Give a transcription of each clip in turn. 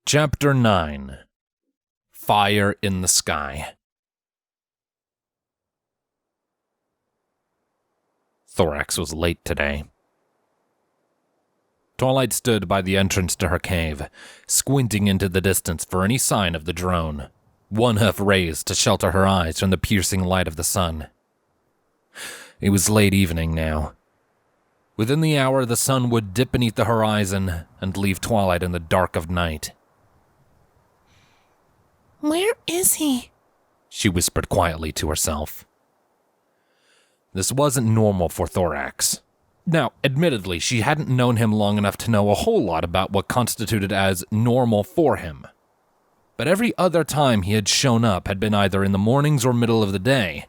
Chapter 9 Fire in the Sky. Thorax was late today. Twilight stood by the entrance to her cave, squinting into the distance for any sign of the drone, one hoof raised to shelter her eyes from the piercing light of the sun. It was late evening now. Within the hour, the sun would dip beneath the horizon and leave Twilight in the dark of night. Where is he? She whispered quietly to herself. This wasn't normal for Thorax. Now, admittedly, she hadn't known him long enough to know a whole lot about what constituted as normal for him. But every other time he had shown up had been either in the mornings or middle of the day,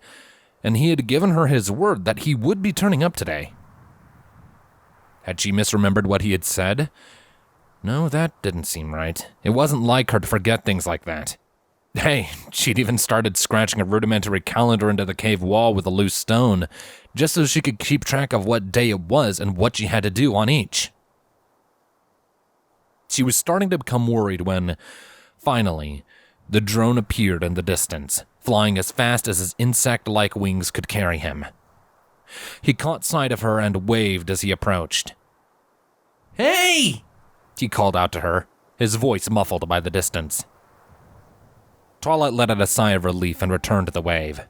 and he had given her his word that he would be turning up today. Had she misremembered what he had said? No, that didn't seem right. It wasn't like her to forget things like that. Hey, she'd even started scratching a rudimentary calendar into the cave wall with a loose stone, just so she could keep track of what day it was and what she had to do on each. She was starting to become worried when, finally, the drone appeared in the distance, flying as fast as his insect-like wings could carry him. He caught sight of her and waved as he approached. "Hey!" he called out to her, his voice muffled by the distance. Twilight let out a sigh of relief and returned to the wave.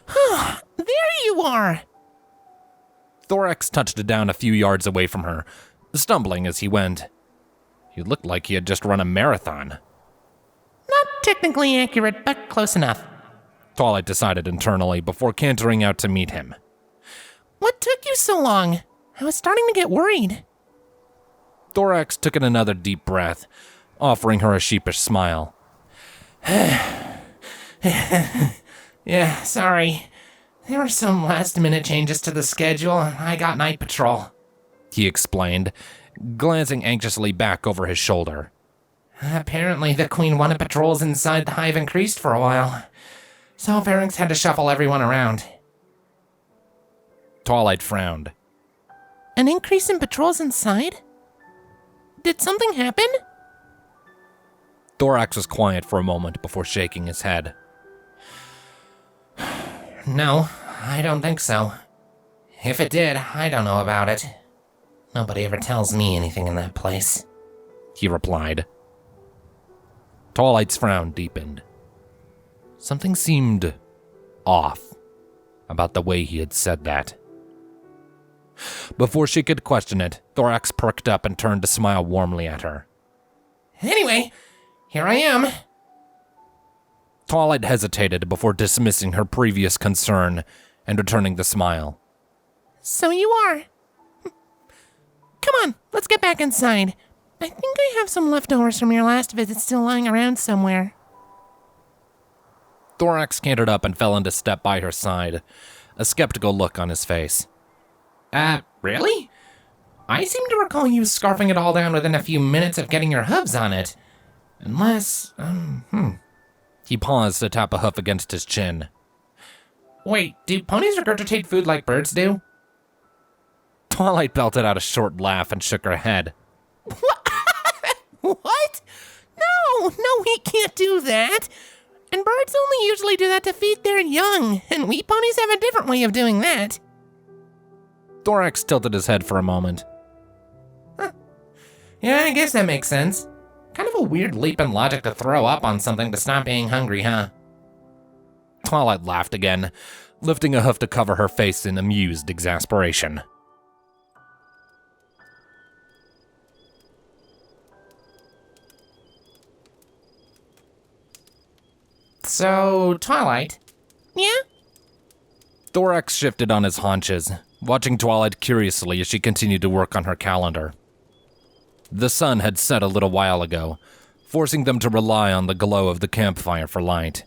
There you are! Thorax touched down a few yards away from her, stumbling as he went. He looked like he had just run a marathon. Not technically accurate, but close enough. Twilight decided internally before cantering out to meet him. What took you so long? I was starting to get worried. Thorax took in another deep breath, offering her a sheepish smile. Yeah, sorry. There were some last-minute changes to the schedule, and I got night patrol, he explained, glancing anxiously back over his shoulder. Apparently, the Queen wanted patrols inside the hive increased for a while, so Pharynx had to shuffle everyone around. Twilight frowned. An increase in patrols inside? Did something happen? Thorax was quiet for a moment before shaking his head. No, I don't think so. If it did, I don't know about it. Nobody ever tells me anything in that place, he replied. Twilight's frown deepened. Something seemed off about the way he had said that. Before she could question it, Thorax perked up and turned to smile warmly at her. Anyway, here I am. Twilight hesitated before dismissing her previous concern and returning the smile. So you are. Come on, let's get back inside. I think I have some leftovers from your last visit still lying around somewhere. Thorax cantered up and fell into step by her side, a skeptical look on his face. Really? I seem to recall you scarfing it all down within a few minutes of getting your hooves on it. Unless, He paused to tap a hoof against his chin. Wait, do ponies regurgitate food like birds do? Twilight belted out a short laugh and shook her head. What? No, we can't do that. And birds only usually do that to feed their young, and we ponies have a different way of doing that. Thorax tilted his head for a moment. Yeah, I guess that makes sense. Kind of a weird leap in logic to throw up on something to stop being hungry, huh? Twilight laughed again, lifting a hoof to cover her face in amused exasperation. So, Twilight? Yeah? Thorax shifted on his haunches, watching Twilight curiously as she continued to work on her calendar. The sun had set a little while ago, forcing them to rely on the glow of the campfire for light.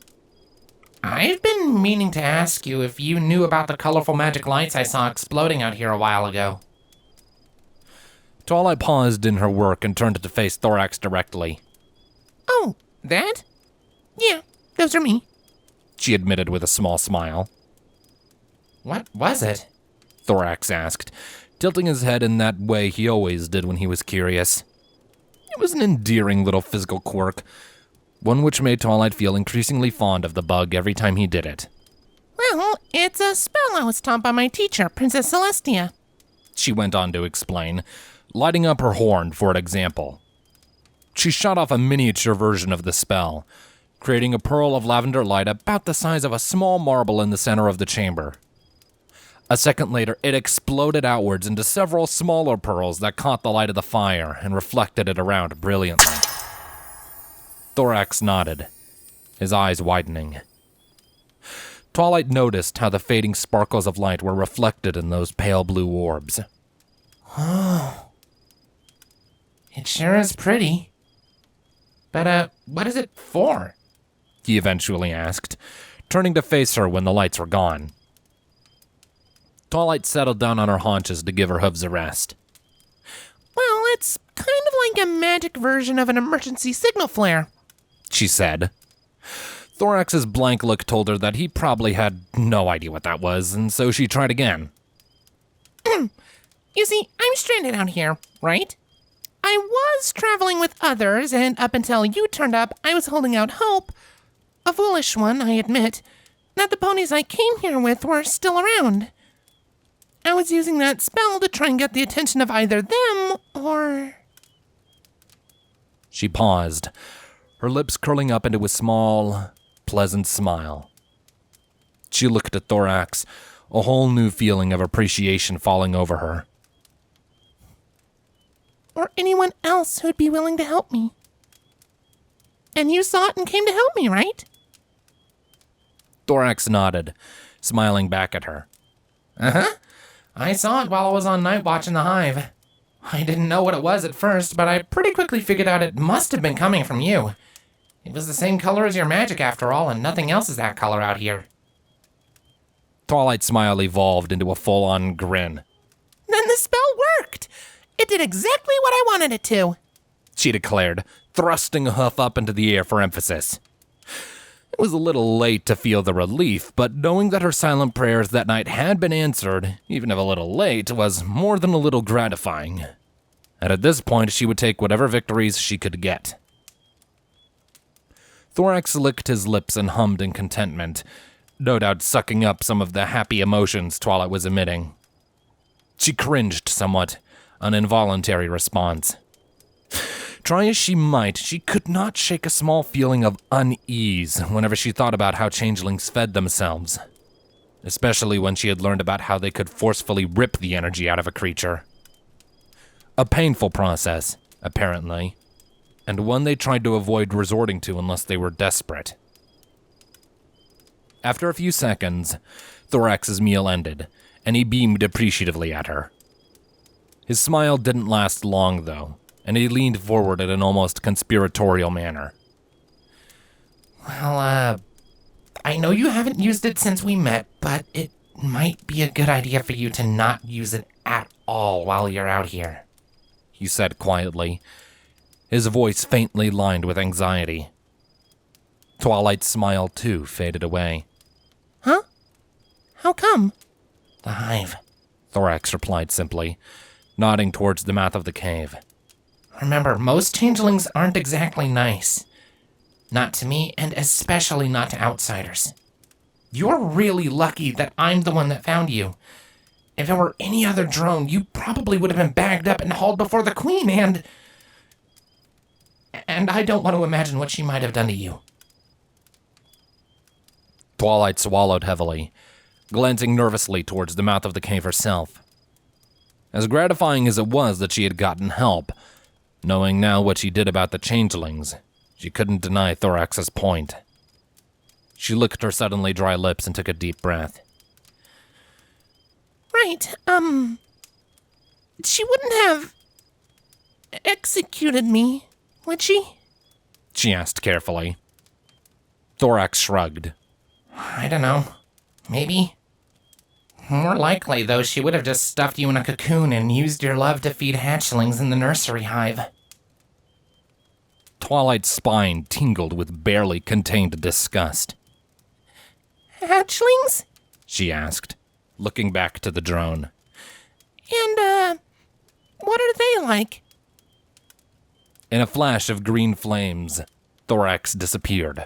I've been meaning to ask you if you knew about the colorful magic lights I saw exploding out here a while ago. Twilight paused in her work and turned to face Thorax directly. Oh, that? Yeah, those are me, she admitted with a small smile. What was it? Thorax asked, tilting his head in that way he always did when he was curious. It was an endearing little physical quirk, one which made Twilight feel increasingly fond of the bug every time he did it. Well, it's a spell I was taught by my teacher, Princess Celestia. She went on to explain, lighting up her horn for an example. She shot off a miniature version of the spell, creating a pearl of lavender light about the size of a small marble in the center of the chamber. A second later, it exploded outwards into several smaller pearls that caught the light of the fire and reflected it around brilliantly. Thorax nodded, his eyes widening. Twilight noticed how the fading sparkles of light were reflected in those pale blue orbs. Oh. It sure is pretty. But, what is it for? He eventually asked, turning to face her when the lights were gone. Twilight settled down on her haunches to give her hooves a rest. Well, it's kind of like a magic version of an emergency signal flare, she said. Thorax's blank look told her that he probably had no idea what that was, and so she tried again. You see, I'm stranded out here, right? I was traveling with others, and up until you turned up, I was holding out hope, a foolish one, I admit, that the ponies I came here with were still around. I was using that spell to try and get the attention of either them or... She paused, her lips curling up into a small, pleasant smile. She looked at Thorax, a whole new feeling of appreciation falling over her. Or anyone else who'd be willing to help me. And you saw it and came to help me, right? Thorax nodded, smiling back at her. Uh-huh. I saw it while I was on night watch in the hive. I didn't know what it was at first, but I pretty quickly figured out it must have been coming from you. It was the same color as your magic after all, and nothing else is that color out here. Twilight's smile evolved into a full-on grin. Then the spell worked! It did exactly what I wanted it to, she declared, thrusting a hoof up into the air for emphasis. It was a little late to feel the relief, but knowing that her silent prayers that night had been answered, even if a little late, was more than a little gratifying. And at this point, she would take whatever victories she could get. Thorax licked his lips and hummed in contentment, no doubt sucking up some of the happy emotions Twilight was emitting. She cringed somewhat, an involuntary response. Try as she might, she could not shake a small feeling of unease whenever she thought about how changelings fed themselves, especially when she had learned about how they could forcefully rip the energy out of a creature. A painful process, apparently, and one they tried to avoid resorting to unless they were desperate. After a few seconds, Thorax's meal ended, and he beamed appreciatively at her. His smile didn't last long, though, and he leaned forward in an almost conspiratorial manner. Well, I know you haven't used it since we met, but it might be a good idea for you to not use it at all while you're out here, he said quietly, his voice faintly lined with anxiety. Twilight's smile, too, faded away. Huh? How come? The hive, Thorax replied simply, nodding towards the mouth of the cave. Remember, most changelings aren't exactly nice. Not to me, and especially not to outsiders. You're really lucky that I'm the one that found you. If it were any other drone, you probably would have been bagged up and hauled before the Queen, and I don't want to imagine what she might have done to you. Twilight swallowed heavily, glancing nervously towards the mouth of the cave herself. As gratifying as it was that she had gotten help, knowing now what she did about the changelings, she couldn't deny Thorax's point. She licked her suddenly dry lips and took a deep breath. Right, she wouldn't have executed me, would she? She asked carefully. Thorax shrugged. I don't know. Maybe. More likely, though, she would have just stuffed you in a cocoon and used your love to feed hatchlings in the nursery hive. Twilight's spine tingled with barely contained disgust. Hatchlings? She asked, looking back to the drone. And, what are they like? In a flash of green flames, Thorax disappeared.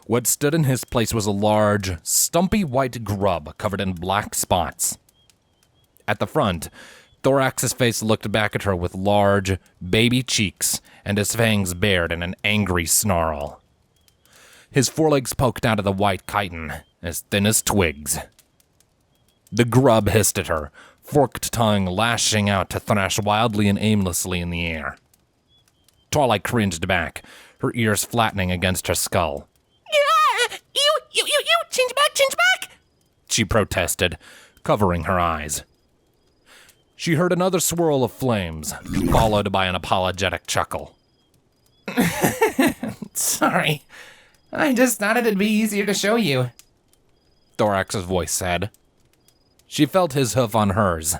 What stood in his place was a large, stumpy white grub covered in black spots. At the front, Thorax's face looked back at her with large, baby cheeks and his fangs bared in an angry snarl. His forelegs poked out of the white chitin, as thin as twigs. The grub hissed at her, forked tongue lashing out to thrash wildly and aimlessly in the air. Twilight cringed back, her ears flattening against her skull. You, change back! She protested, covering her eyes. She heard another swirl of flames, followed by an apologetic chuckle. Sorry. I just thought it'd be easier to show you, Thorax's voice said. She felt his hoof on hers,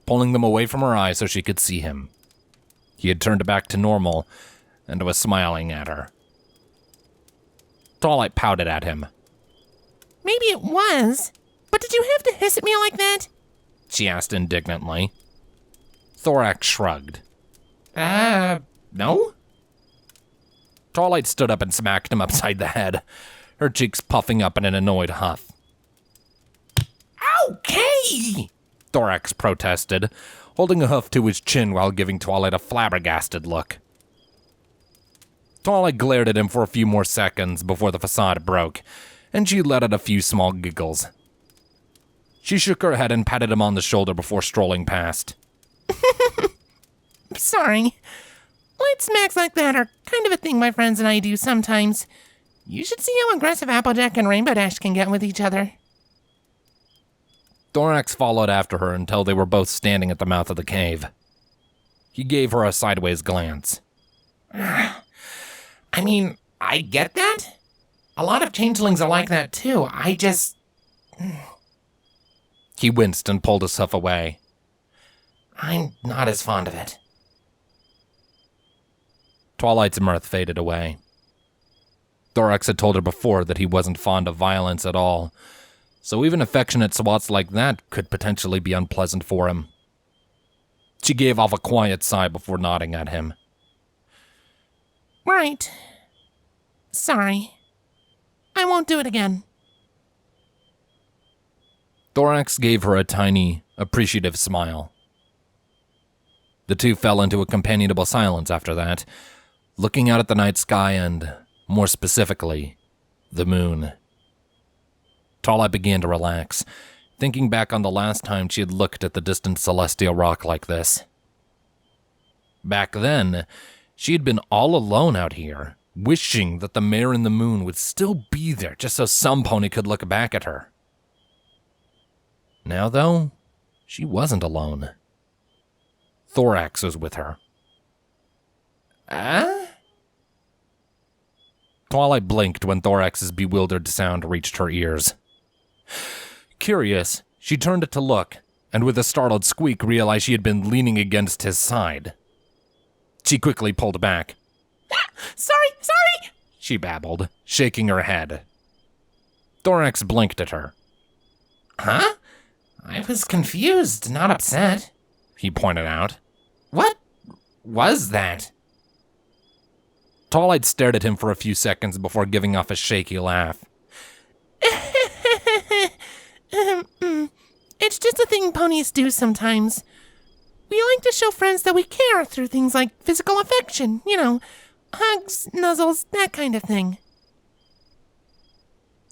pulling them away from her eyes so she could see him. He had turned back to normal and was smiling at her. Twilight pouted at him. Maybe it was, but did you have to hiss at me like that? She asked indignantly. Thorax shrugged. No? Twilight stood up and smacked him upside the head, her cheeks puffing up in an annoyed huff. Okay! Thorax protested, holding a hoof to his chin while giving Twilight a flabbergasted look. Twilight glared at him for a few more seconds before the facade broke, and she let out a few small giggles. She shook her head and patted him on the shoulder before strolling past. Sorry. Light smacks like that are kind of a thing my friends and I do sometimes. You should see how aggressive Applejack and Rainbow Dash can get with each other. Thorax followed after her until they were both standing at the mouth of the cave. He gave her a sideways glance. I mean, I get that. A lot of changelings are like that too. He winced and pulled his hoof away. I'm not as fond of it. Twilight's mirth faded away. Thorax had told her before that he wasn't fond of violence at all, so even affectionate swats like that could potentially be unpleasant for him. She gave off a quiet sigh before nodding at him. Right. Sorry. I won't do it again. Thorax gave her a tiny, appreciative smile. The two fell into a companionable silence after that, looking out at the night sky and, more specifically, the moon. Twilight began to relax, thinking back on the last time she had looked at the distant celestial rock like this. Back then, she had been all alone out here, wishing that the mare in the moon would still be there just so some pony could look back at her. Now, though, she wasn't alone. Thorax was with her. Twilight blinked when Thorax's bewildered sound reached her ears. Curious, she turned it to look, and with a startled squeak realized she had been leaning against his side. She quickly pulled back. Sorry! She babbled, shaking her head. Thorax blinked at her. Huh? I was confused, not upset, he pointed out. What was that? Twilight stared at him for a few seconds before giving off a shaky laugh. It's just a thing ponies do sometimes. We like to show friends that we care through things like physical affection, hugs, nuzzles, that kind of thing.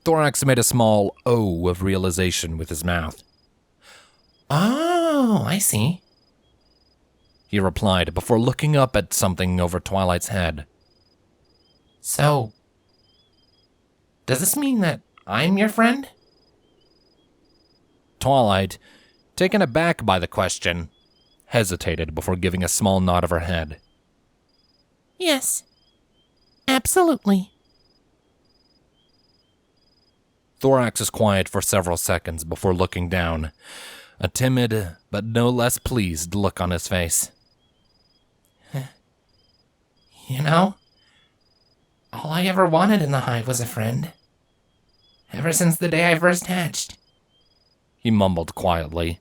Thorax made a small O of realization with his mouth. Oh, I see, he replied before looking up at something over Twilight's head. So, does this mean that I'm your friend? Twilight, taken aback by the question, hesitated before giving a small nod of her head. Yes, absolutely. Thorax was quiet for several seconds before looking down, a timid but no less pleased look on his face. All I ever wanted in the hive was a friend. Ever since the day I first hatched. He mumbled quietly,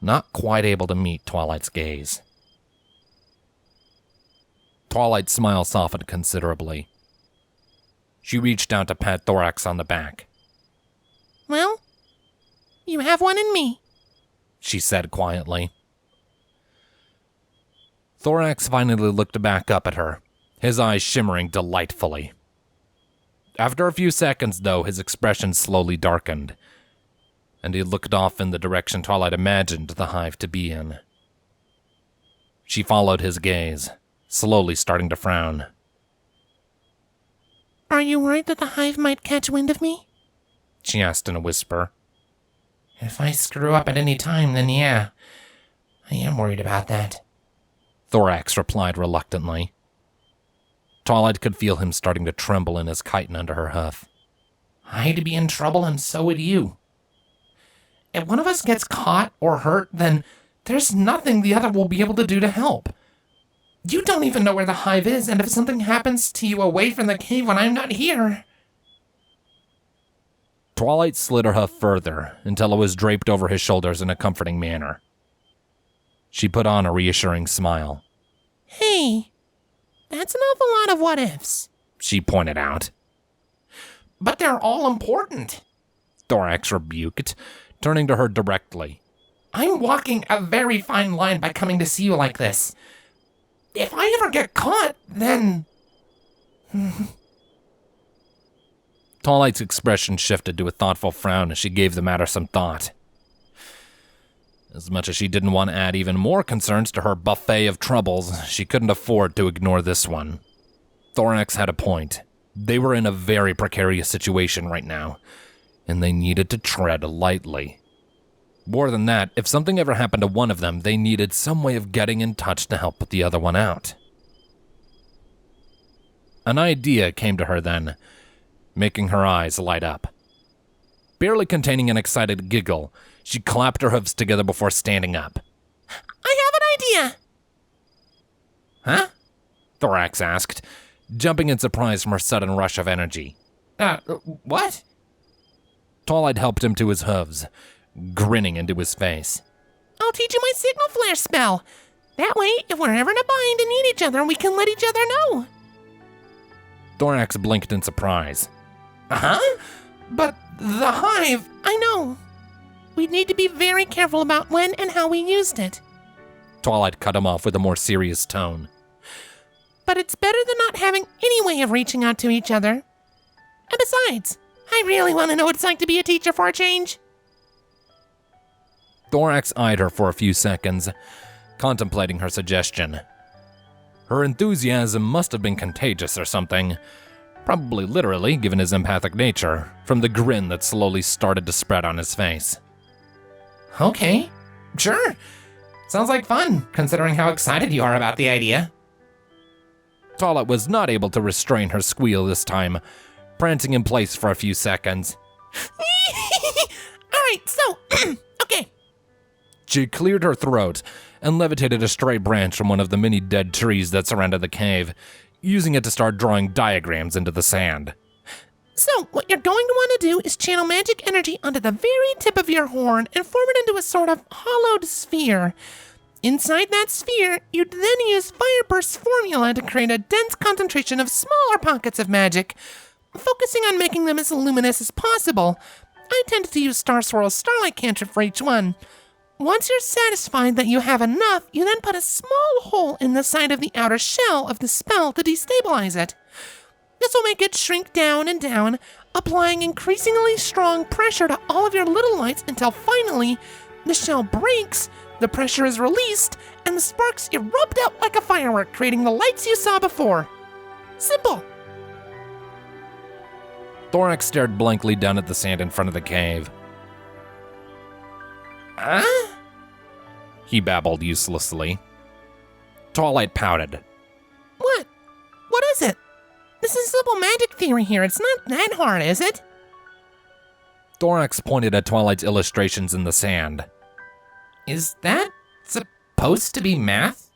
not quite able to meet Twilight's gaze. Twilight's smile softened considerably. She reached out to pat Thorax on the back. Well, you have one in me, she said quietly. Thorax finally looked back up at her, his eyes shimmering delightfully. After a few seconds, though, his expression slowly darkened, and he looked off in the direction Twilight imagined the hive to be in. She followed his gaze, slowly starting to frown. Are you worried that the hive might catch wind of me? She asked in a whisper. If I screw up at any time, then yeah, I am worried about that, Thorax replied reluctantly. Twilight could feel him starting to tremble in his chitin under her hoof. I'd be in trouble and so would you. If one of us gets caught or hurt, then there's nothing the other will be able to do to help. You don't even know where the hive is, and if something happens to you away from the cave when I'm not here... Twilight slid her hoof further until it was draped over his shoulders in a comforting manner. She put on a reassuring smile. Hey, that's an awful lot of what-ifs, she pointed out. But they're all important, Thorax rebuked, turning to her directly. I'm walking a very fine line by coming to see you like this. If I ever get caught, then... Twilight's expression shifted to a thoughtful frown as she gave the matter some thought. As much as she didn't want to add even more concerns to her buffet of troubles, she couldn't afford to ignore this one. Thorax had a point. They were in a very precarious situation right now, and they needed to tread lightly. More than that, if something ever happened to one of them, they needed some way of getting in touch to help put the other one out. An idea came to her then, making her eyes light up. Barely containing an excited giggle, she clapped her hooves together before standing up. I have an idea! Huh? Thorax asked, jumping in surprise from her sudden rush of energy. What? Twilight helped him to his hooves, grinning into his face. I'll teach you my signal flare spell. That way, if we're ever in a bind and need each other, we can let each other know. Thorax blinked in surprise. Huh? But the hive... I know. We'd need to be very careful about when and how we used it. Twilight cut him off with a more serious tone. But it's better than not having any way of reaching out to each other. And besides, I really want to know what it's like to be a teacher for a change. Thorax eyed her for a few seconds, contemplating her suggestion. Her enthusiasm must have been contagious or something, probably literally, given his empathic nature, from the grin that slowly started to spread on his face. Okay, sure. Sounds like fun, considering how excited you are about the idea. Twilight was not able to restrain her squeal this time, prancing in place for a few seconds. Alright, so, okay. She cleared her throat and levitated a stray branch from one of the many dead trees that surrounded the cave, using it to start drawing diagrams into the sand. So, what you're going to want to do is channel magic energy onto the very tip of your horn and form it into a sort of hollowed sphere. Inside that sphere, you'd then use Fireburst's formula to create a dense concentration of smaller pockets of magic, focusing on making them as luminous as possible. I tended to use Star Swirl's Starlight cantrip for each one. Once you're satisfied that you have enough, you then put a small hole in the side of the outer shell of the spell to destabilize it. This will make it shrink down and down, applying increasingly strong pressure to all of your little lights until finally the shell breaks, the pressure is released, and the sparks erupt out like a firework, creating the lights you saw before. Simple. Thorax stared blankly down at the sand in front of the cave. Huh? He babbled uselessly. Twilight pouted. What? What is it? This is simple magic theory here. It's not that hard, is it? Thorax pointed at Twilight's illustrations in the sand. Is that supposed to be math?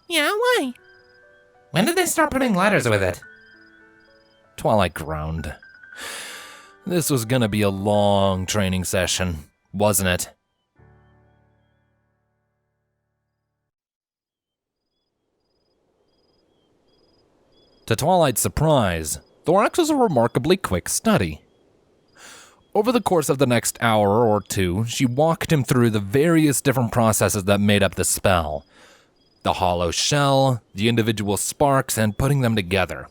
Yeah, why? When did they start putting letters with it? Twilight groaned. This was gonna be a long training session, wasn't it? To Twilight's surprise, Thorax was a remarkably quick study. Over the course of the next hour or two, she walked him through the various different processes that made up the spell. The hollow shell, the individual sparks, and putting them together.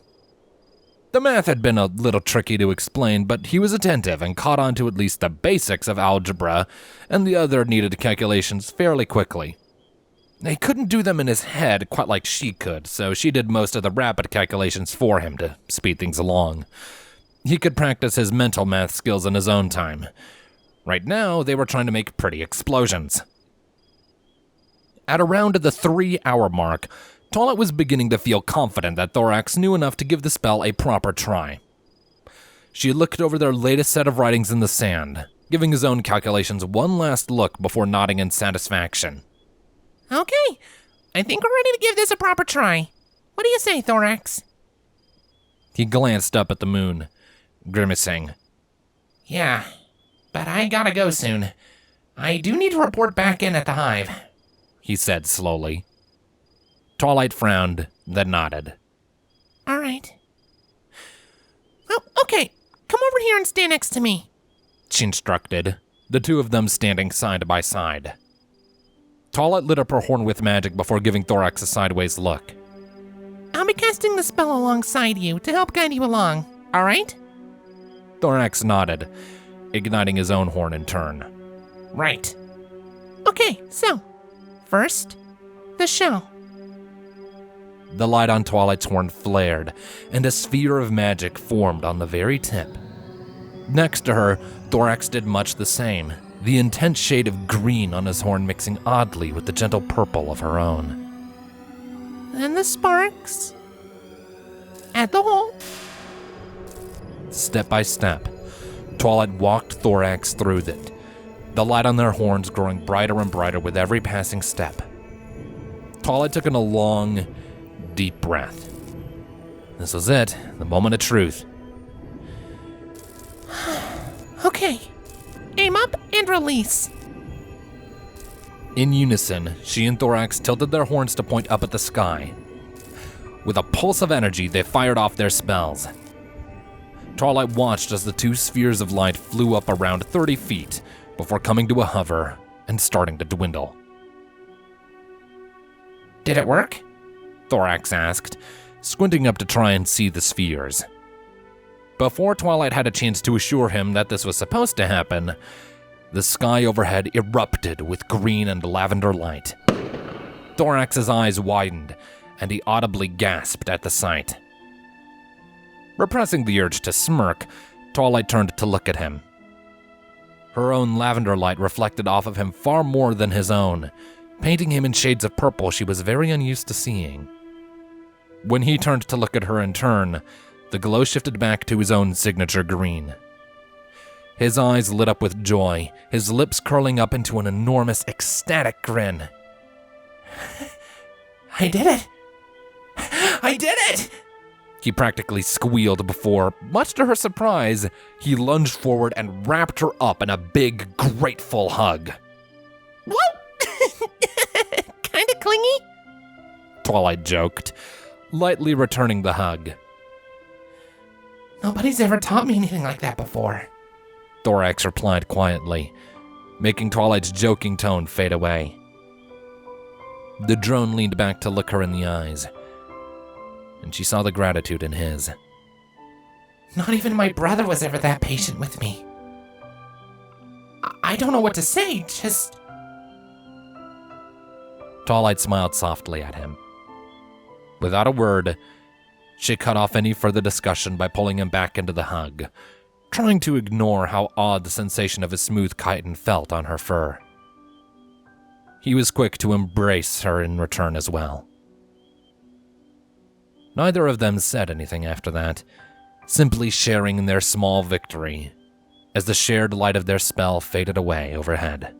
The math had been a little tricky to explain, but he was attentive and caught on to at least the basics of algebra and the other needed calculations fairly quickly. He couldn't do them in his head quite like she could, so she did most of the rapid calculations for him to speed things along. He could practice his mental math skills in his own time. Right now, they were trying to make pretty explosions. At around the 3-hour mark, Twilight was beginning to feel confident that Thorax knew enough to give the spell a proper try. She looked over their latest set of writings in the sand, giving his own calculations one last look before nodding in satisfaction. Okay, I think we're ready to give this a proper try. What do you say, Thorax? He glanced up at the moon, grimacing. Yeah, but I gotta go soon. I do need to report back in at the hive, he said slowly. Twilight frowned, then nodded. All right. Oh, okay, come over here and stand next to me, she instructed, the two of them standing side by side. Twilight lit up her horn with magic before giving Thorax a sideways look. I'll be casting the spell alongside you to help guide you along, all right? Thorax nodded, igniting his own horn in turn. Right. Okay, so, first, the shell. The light on Twilight's horn flared, and a sphere of magic formed on the very tip. Next to her, Thorax did much the same, the intense shade of green on his horn mixing oddly with the gentle purple of her own. Then the sparks. At the hole. Step by step, Twilight walked Thorax through it, the light on their horns growing brighter and brighter with every passing step. Twilight took in a long, deep breath. This was it, the moment of truth. Okay, aim up and release. In unison, she and Thorax tilted their horns to point up at the sky. With a pulse of energy, they fired off their spells. Twilight watched as the two spheres of light flew up around 30 feet before coming to a hover and starting to dwindle. Did it work? Thorax asked, squinting up to try and see the spheres. Before Twilight had a chance to assure him that this was supposed to happen, the sky overhead erupted with green and lavender light. Thorax's eyes widened, and he audibly gasped at the sight. Repressing the urge to smirk, Twilight turned to look at him. Her own lavender light reflected off of him far more than his own, painting him in shades of purple she was very unused to seeing. When he turned to look at her in turn, the glow shifted back to his own signature green. His eyes lit up with joy, his lips curling up into an enormous, ecstatic grin. I did it! I did it! He practically squealed before, much to her surprise, he lunged forward and wrapped her up in a big, grateful hug. Whoa! Kinda clingy? Twilight joked, lightly returning the hug. Nobody's ever taught me anything like that before, Thorax replied quietly, making Twilight's joking tone fade away. The drone leaned back to look her in the eyes, and she saw the gratitude in his. Not even my brother was ever that patient with me. I don't know what to say, just... Twilight smiled softly at him. Without a word, she cut off any further discussion by pulling him back into the hug, trying to ignore how odd the sensation of his smooth chitin felt on her fur. He was quick to embrace her in return as well. Neither of them said anything after that, simply sharing in their small victory, as the shared light of their spell faded away overhead.